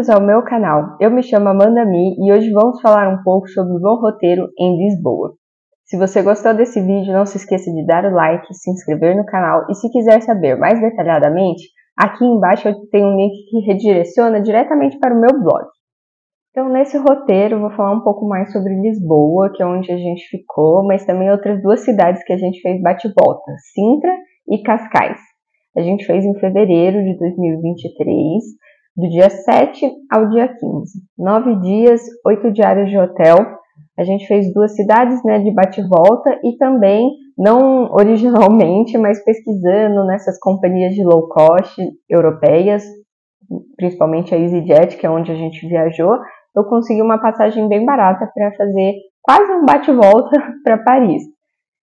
Bem-vindos ao meu canal. Eu me chamo Amanda Mi e hoje vamos falar um pouco sobre o meu roteiro em Lisboa. Se você gostou desse vídeo, não se esqueça de dar o like, se inscrever no canal e se quiser saber mais detalhadamente, aqui embaixo eu tenho um link que redireciona diretamente para o meu blog. Então, nesse roteiro, eu vou falar um pouco mais sobre Lisboa, que é onde a gente ficou, mas também outras duas cidades que a gente fez bate-volta, Sintra e Cascais. A gente fez em fevereiro de 2023, do dia 7 ao dia 15. 9 dias, 8 diárias de hotel. A gente fez duas cidades, de bate-volta e também, não originalmente, mas pesquisando nessas companhias de low cost europeias, principalmente a EasyJet, que é onde a gente viajou, eu consegui uma passagem bem barata para fazer quase um bate-volta para Paris.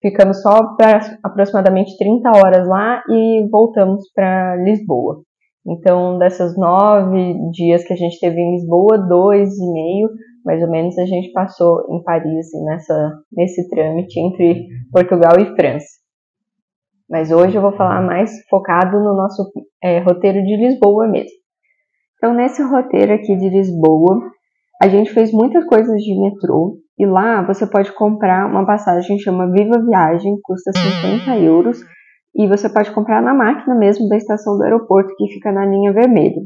Ficamos só para aproximadamente 30 horas lá e voltamos para Lisboa. Então, dessas 9 dias que a gente teve em Lisboa, 2,5, mais ou menos, a gente passou em Paris, nesse trâmite entre Portugal e França. Mas hoje eu vou falar mais focado no nosso roteiro de Lisboa mesmo. Então, nesse roteiro aqui de Lisboa, a gente fez muitas coisas de metrô. E lá você pode comprar uma passagem que chama Viva Viagem, custa 50 euros. E você pode comprar na máquina mesmo da estação do aeroporto, que fica na linha vermelha.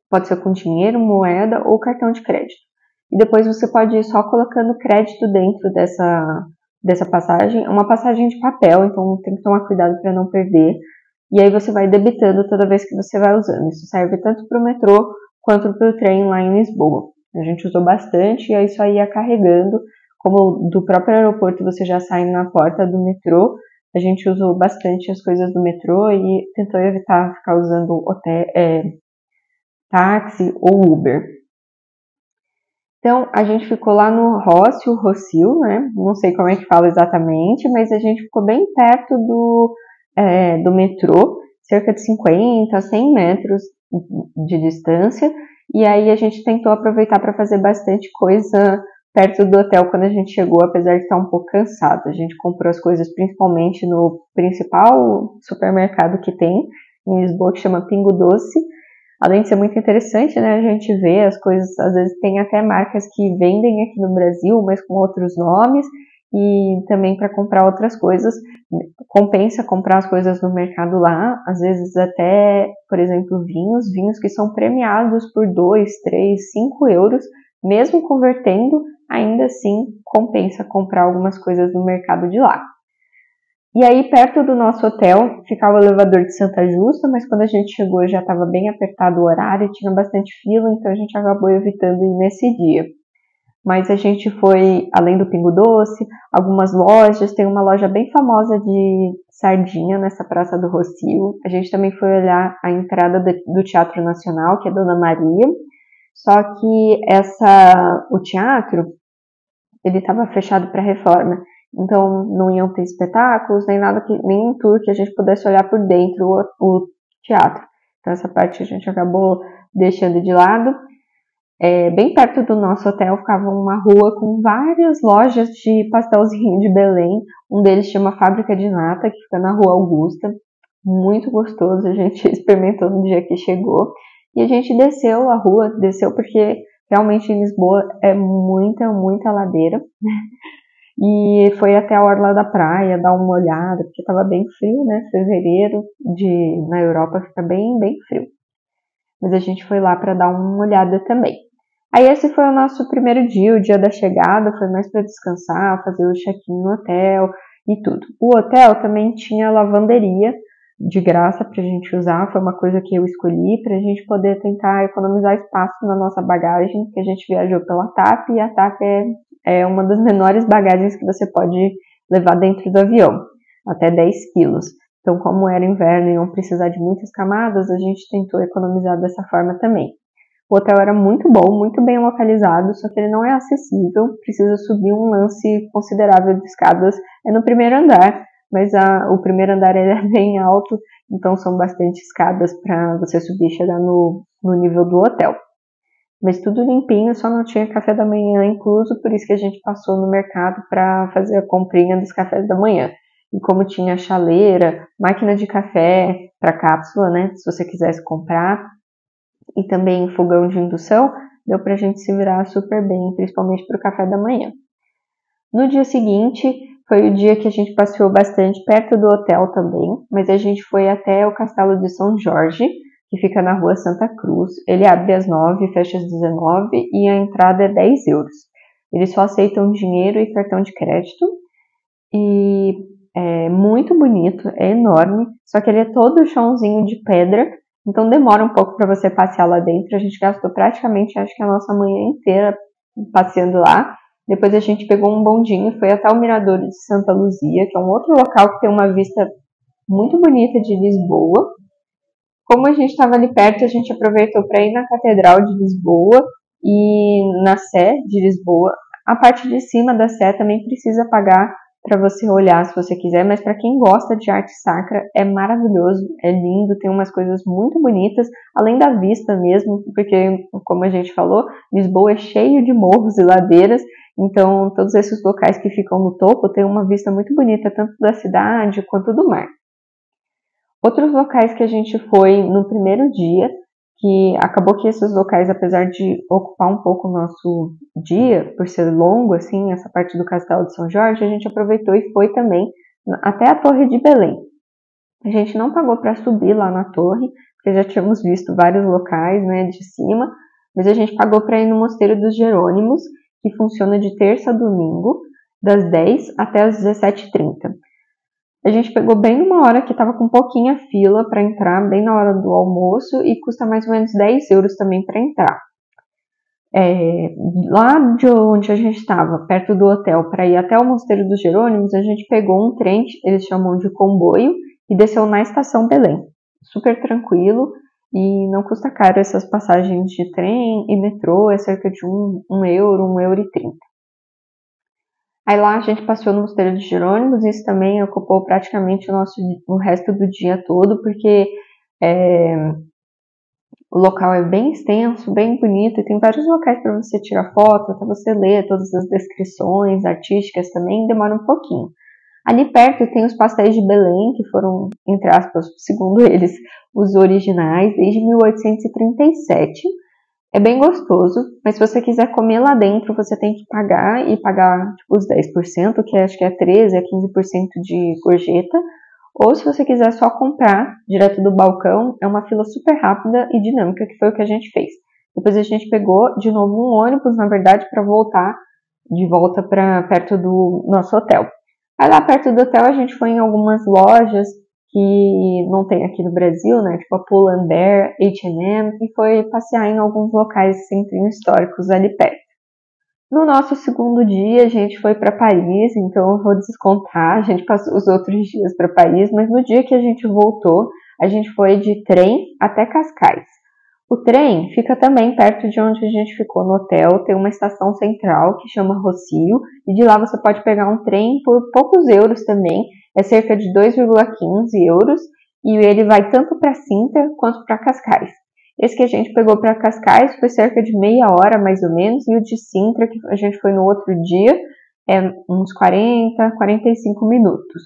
Pode ser com dinheiro, moeda ou cartão de crédito. E depois você pode ir só colocando crédito dentro dessa passagem. É uma passagem de papel, então tem que tomar cuidado para não perder. E aí você vai debitando toda vez que você vai usando. Isso serve tanto para o metrô quanto para o trem lá em Lisboa. A gente usou bastante e aí só ia carregando. Como do próprio aeroporto você já sai na porta do metrô, a gente usou bastante as coisas do metrô e tentou evitar ficar usando táxi ou Uber. Então, a gente ficou lá no Rossio, Não sei como é que fala exatamente, mas a gente ficou bem perto do metrô, cerca de 50 a 100 metros de distância. E aí a gente tentou aproveitar para fazer bastante coisa perto do hotel quando a gente chegou, apesar de estar um pouco cansado. A gente comprou as coisas principalmente no principal supermercado que tem em Lisboa, que chama Pingo Doce. Além de ser muito interessante, a gente vê as coisas, às vezes tem até marcas que vendem aqui no Brasil, mas com outros nomes, e também para comprar outras coisas. Compensa comprar as coisas no mercado lá, às vezes até, por exemplo, vinhos que são premiados por 2, 3, 5 euros, mesmo convertendo, ainda assim compensa comprar algumas coisas no mercado de lá. E aí, perto do nosso hotel, ficava o elevador de Santa Justa, mas quando a gente chegou já estava bem apertado o horário, tinha bastante fila, então a gente acabou evitando ir nesse dia. Mas a gente foi, além do Pingo Doce, algumas lojas, tem uma loja bem famosa de sardinha nessa Praça do Rossio. A gente também foi olhar a entrada do Teatro Nacional, que é Dona Maria, só que o teatro, ele estava fechado para reforma. Então, não iam ter espetáculos, nem um tour que a gente pudesse olhar por dentro o teatro. Então, essa parte a gente acabou deixando de lado. Bem perto do nosso hotel ficava uma rua com várias lojas de pastelzinho de Belém. Um deles chama Fábrica de Nata, que fica na Rua Augusta. Muito gostoso, a gente experimentou no dia que chegou. E a gente desceu a rua, porque realmente em Lisboa é muita, muita ladeira. E foi até a orla da praia dar uma olhada, porque estava bem frio, Fevereiro na Europa fica bem, bem frio. Mas a gente foi lá para dar uma olhada também. Aí esse foi o nosso primeiro dia, o dia da chegada, foi mais para descansar, fazer o check-in no hotel e tudo. O hotel também tinha lavanderia de graça para a gente usar, foi uma coisa que eu escolhi para a gente poder tentar economizar espaço na nossa bagagem, que a gente viajou pela TAP e a TAP é uma das menores bagagens que você pode levar dentro do avião, até 10 quilos. Então, como era inverno e não precisar de muitas camadas, a gente tentou economizar dessa forma também. O hotel era muito bom, muito bem localizado, só que ele não é acessível, precisa subir um lance considerável de escadas, é no primeiro andar, mas o primeiro andar é bem alto, então são bastante escadas para você subir e chegar no nível do hotel. Mas tudo limpinho, só não tinha café da manhã incluso, por isso que a gente passou no mercado para fazer a comprinha dos cafés da manhã. E como tinha chaleira, máquina de café para cápsula, se você quisesse comprar, e também fogão de indução, deu pra gente se virar super bem, principalmente pro café da manhã. No dia seguinte, foi o dia que a gente passeou bastante perto do hotel também, mas a gente foi até o Castelo de São Jorge, que fica na rua Santa Cruz. Ele abre às 9, fecha às 19 e a entrada é 10 euros. Eles só aceitam dinheiro e cartão de crédito e é muito bonito, é enorme, só que ele é todo chãozinho de pedra, então demora um pouco para você passear lá dentro. A gente gastou praticamente, acho que a nossa manhã inteira passeando lá. Depois a gente pegou um bondinho e foi até o Miradouro de Santa Luzia, que é um outro local que tem uma vista muito bonita de Lisboa. Como a gente estava ali perto, a gente aproveitou para ir na Catedral de Lisboa e na Sé de Lisboa. A parte de cima da Sé também precisa pagar para você olhar se você quiser, mas para quem gosta de arte sacra é maravilhoso, é lindo, tem umas coisas muito bonitas, além da vista mesmo, porque, como a gente falou, Lisboa é cheio de morros e ladeiras, então todos esses locais que ficam no topo têm uma vista muito bonita, tanto da cidade quanto do mar. Outros locais que a gente foi no primeiro dia, que acabou que esses locais, apesar de ocupar um pouco o nosso dia, por ser longo, assim, essa parte do Castelo de São Jorge, a gente aproveitou e foi também até a Torre de Belém. A gente não pagou para subir lá na torre, porque já tínhamos visto vários locais, né, de cima, mas a gente pagou para ir no Mosteiro dos Jerônimos, que funciona de terça a domingo, das 10 até as 17h30. A gente pegou bem numa hora que estava com pouquinha fila para entrar, bem na hora do almoço, e custa mais ou menos 10 euros também para entrar. Lá de onde a gente estava, perto do hotel, para ir até o Mosteiro dos Jerônimos, a gente pegou um trem, eles chamam de comboio, e desceu na estação Belém. Super tranquilo e não custa caro essas passagens de trem e metrô, é cerca de €1, €1,30. Aí lá a gente passeou no Mosteiro de Jerônimos, isso também ocupou praticamente o resto do dia todo, porque o local é bem extenso, bem bonito, e tem vários locais para você tirar foto, até você ler todas as descrições artísticas também, demora um pouquinho. Ali perto tem os pastéis de Belém, que foram, entre aspas, segundo eles, os originais, desde 1837. É bem gostoso, mas se você quiser comer lá dentro, você tem que pagar, e pagar tipo, os 10%, que acho que é 13% a 15% de gorjeta, ou se você quiser só comprar direto do balcão, é uma fila super rápida e dinâmica, que foi o que a gente fez. Depois a gente pegou de novo um ônibus, na verdade, para voltar de volta para perto do nosso hotel. Aí lá perto do hotel a gente foi em algumas lojas que não tem aqui no Brasil, né? Tipo a Pull&Bear, H&M, e foi passear em alguns locais centrinhos históricos ali perto. No nosso segundo dia a gente foi para Paris, então eu vou descontar, a gente passou os outros dias para Paris, mas no dia que a gente voltou, a gente foi de trem até Cascais. O trem fica também perto de onde a gente ficou no hotel, tem uma estação central que chama Rossio, e de lá você pode pegar um trem por poucos euros também, é cerca de 2,15 euros, e ele vai tanto para Sintra quanto para Cascais. Esse que a gente pegou para Cascais foi cerca de meia hora, mais ou menos, e o de Sintra, que a gente foi no outro dia, é uns 40, 45 minutos.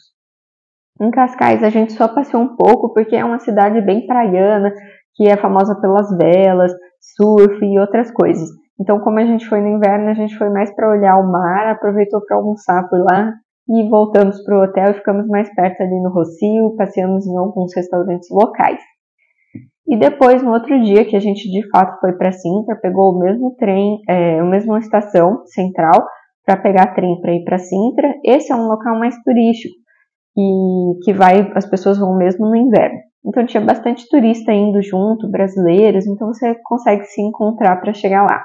Em Cascais a gente só passeou um pouco, porque é uma cidade bem praiana, que é famosa pelas velas, surf e outras coisas. Então, como a gente foi no inverno, a gente foi mais para olhar o mar, aproveitou para almoçar por lá e voltamos para o hotel e ficamos mais perto ali no Rossio, passeamos em alguns restaurantes locais. E depois, no outro dia, que a gente de fato foi para Sintra, pegou o mesmo trem, a mesma estação central, para pegar trem para ir para Sintra. Esse é um local mais turístico, e que as pessoas vão mesmo no inverno. Então tinha bastante turista indo junto, brasileiros, então você consegue se encontrar para chegar lá.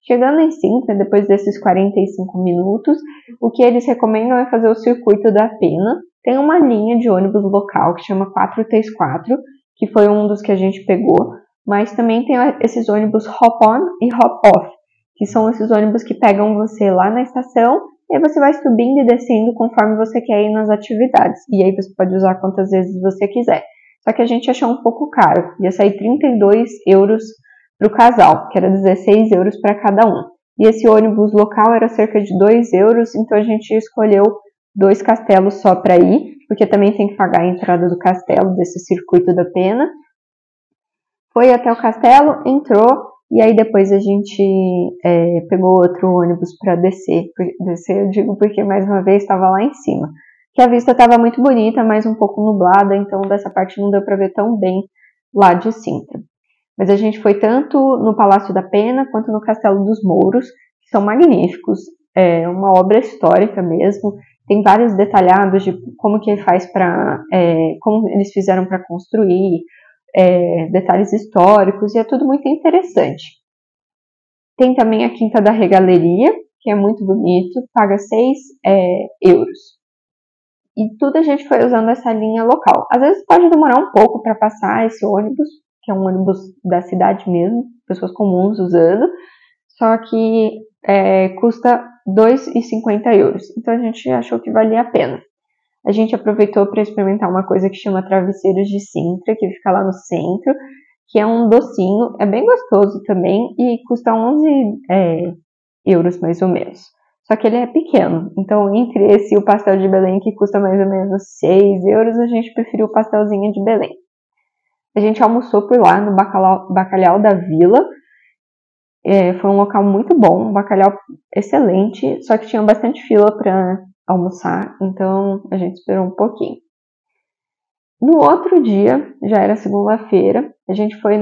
Chegando em Sintra, depois desses 45 minutos, o que eles recomendam é fazer o circuito da Pena. Tem uma linha de ônibus local que chama 434, que foi um dos que a gente pegou, mas também tem esses ônibus hop-on e hop-off, que são esses ônibus que pegam você lá na estação e aí você vai subindo e descendo conforme você quer ir nas atividades. E aí você pode usar quantas vezes você quiser. Só que a gente achou um pouco caro. Ia sair 32 euros para o casal, que era 16 euros para cada um. E esse ônibus local era cerca de 2 euros, então a gente escolheu 2 castelos só para ir, porque também tem que pagar a entrada do castelo, desse circuito da Pena. Foi até o castelo, entrou, e aí depois a gente pegou outro ônibus para descer. Descer, eu digo porque mais uma vez estava lá em cima. Que a vista estava muito bonita, mas um pouco nublada, então dessa parte não deu para ver tão bem lá de Sintra. Mas a gente foi tanto no Palácio da Pena quanto no Castelo dos Mouros, que são magníficos, é uma obra histórica mesmo. Tem vários detalhados de como que ele faz como eles fizeram para construir, detalhes históricos, e é tudo muito interessante. Tem também a Quinta da Regaleria, que é muito bonito, paga 6 euros. E tudo a gente foi usando essa linha local. Às vezes pode demorar um pouco para passar esse ônibus, que é um ônibus da cidade mesmo, pessoas comuns usando, só que custa 2,50 euros. Então a gente achou que valia a pena. A gente aproveitou para experimentar uma coisa que chama Travesseiros de Sintra, que fica lá no centro, que é um docinho, é bem gostoso também e custa 11 euros mais ou menos. Só que ele é pequeno, então entre esse e o pastel de Belém, que custa mais ou menos 6 euros, a gente preferiu o pastelzinho de Belém. A gente almoçou por lá no Bacalhau da Vila. Foi um local muito bom, um bacalhau excelente, só que tinha bastante fila para almoçar, então a gente esperou um pouquinho. No outro dia, já era segunda-feira, a gente foi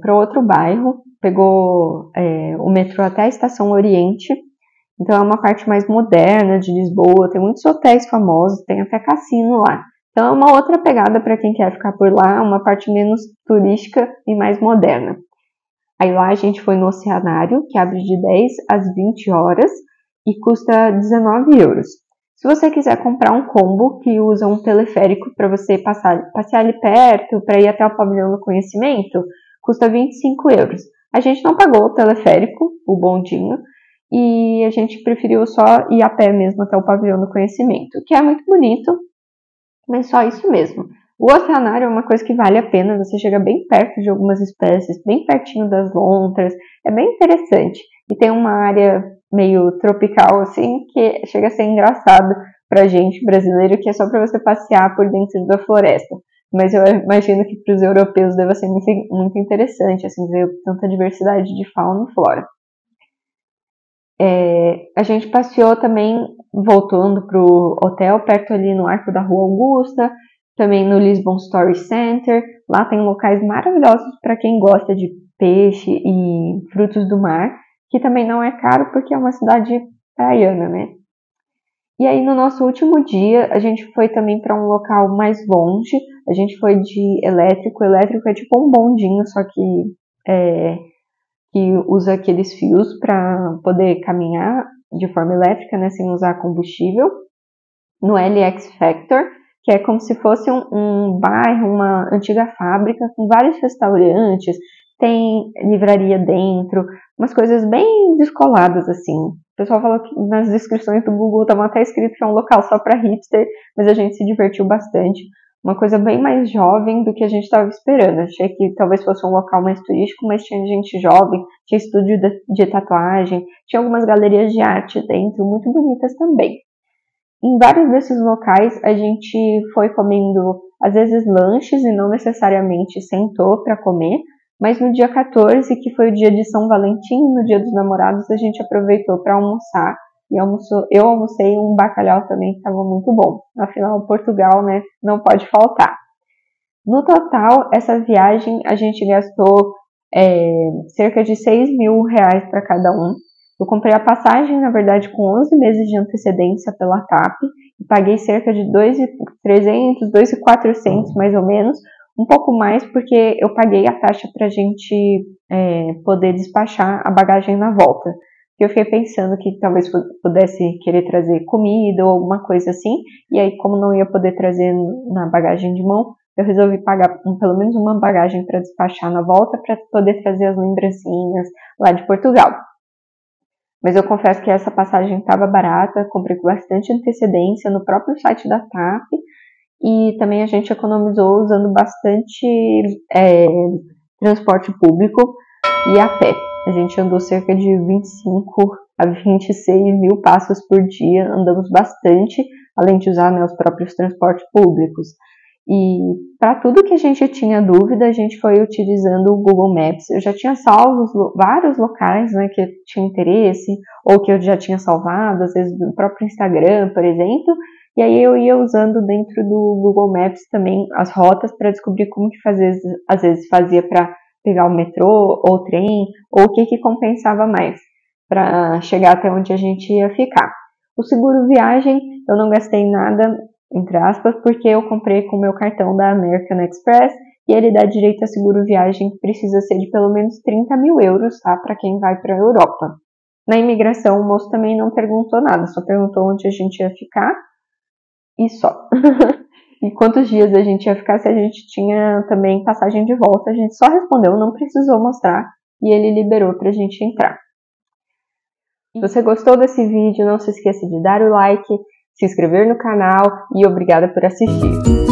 para outro bairro, pegou o metrô até a Estação Oriente, então é uma parte mais moderna de Lisboa, tem muitos hotéis famosos, tem até cassino lá. Então é uma outra pegada para quem quer ficar por lá, uma parte menos turística e mais moderna. Aí lá a gente foi no Oceanário, que abre de 10 às 20 horas e custa 19 euros. Se você quiser comprar um combo que usa um teleférico para você passear ali perto, para ir até o Pavilhão do Conhecimento, custa 25 euros. A gente não pagou o teleférico, o bondinho, e a gente preferiu só ir a pé mesmo até o Pavilhão do Conhecimento, que é muito bonito, mas só isso mesmo. O oceanário é uma coisa que vale a pena, você chega bem perto de algumas espécies, bem pertinho das lontras, é bem interessante. E tem uma área meio tropical, assim, que chega a ser engraçado pra gente brasileiro, que é só pra você passear por dentro da floresta. Mas eu imagino que para os europeus deve ser muito, muito interessante, assim, ver tanta diversidade de fauna e flora. A gente passeou também, voltando pro hotel, perto ali no Arco da Rua Augusta, também no Lisbon Story Center. Lá tem locais maravilhosos para quem gosta de peixe e frutos do mar, que também não é caro porque é uma cidade praiana, né? E aí no nosso último dia, a gente foi também para um local mais longe, a gente foi de elétrico. Elétrico é tipo um bondinho, só que usa aqueles fios para poder caminhar de forma elétrica, né, sem usar combustível, no LX Factor, que é como se fosse um bairro, uma antiga fábrica com vários restaurantes, tem livraria dentro, umas coisas bem descoladas assim. O pessoal falou que nas descrições do Google estava até escrito que é um local só para hipster, mas a gente se divertiu bastante. Uma coisa bem mais jovem do que a gente estava esperando. Achei que talvez fosse um local mais turístico, mas tinha gente jovem, tinha estúdio de tatuagem, tinha algumas galerias de arte dentro, muito bonitas também. Em vários desses locais a gente foi comendo, às vezes, lanches e não necessariamente sentou para comer, mas no dia 14, que foi o dia de São Valentim, no dia dos namorados, a gente aproveitou para almoçar. E eu almocei um bacalhau também que estava muito bom. Afinal, Portugal, né, não pode faltar. No total, essa viagem a gente gastou cerca de 6 mil reais para cada um. Eu comprei a passagem, na verdade, com 11 meses de antecedência pela TAP e paguei cerca de 2.300, 2.400 mais ou menos, um pouco mais porque eu paguei a taxa para a gente poder despachar a bagagem na volta. Eu fiquei pensando que talvez pudesse querer trazer comida ou alguma coisa assim, e aí como não ia poder trazer na bagagem de mão, eu resolvi pagar pelo menos uma bagagem para despachar na volta para poder trazer as lembrancinhas lá de Portugal. Mas eu confesso que essa passagem estava barata, comprei com bastante antecedência no próprio site da TAP, e também a gente economizou usando bastante transporte público e a pé. A gente andou cerca de 25 a 26 mil passos por dia, andamos bastante, além de usar os próprios transportes públicos. E para tudo que a gente tinha dúvida, a gente foi utilizando o Google Maps. Eu já tinha salvo vários locais, né, que eu tinha interesse, ou que eu já tinha salvado, às vezes do próprio Instagram, por exemplo. E aí eu ia usando dentro do Google Maps também as rotas para descobrir como que às vezes fazia para pegar o metrô ou o trem, ou o que compensava mais para chegar até onde a gente ia ficar. O seguro viagem, eu não gastei nada, entre aspas, porque eu comprei com o meu cartão da American Express e ele dá direito a seguro viagem que precisa ser de pelo menos 30 mil euros, tá? Para quem vai para a Europa. Na imigração, o moço também não perguntou nada, só perguntou onde a gente ia ficar e só. E quantos dias a gente ia ficar, se a gente tinha também passagem de volta. A gente só respondeu, não precisou mostrar, e ele liberou pra gente entrar. Se você gostou desse vídeo, não se esqueça de dar o like, se inscrever no canal e obrigada por assistir.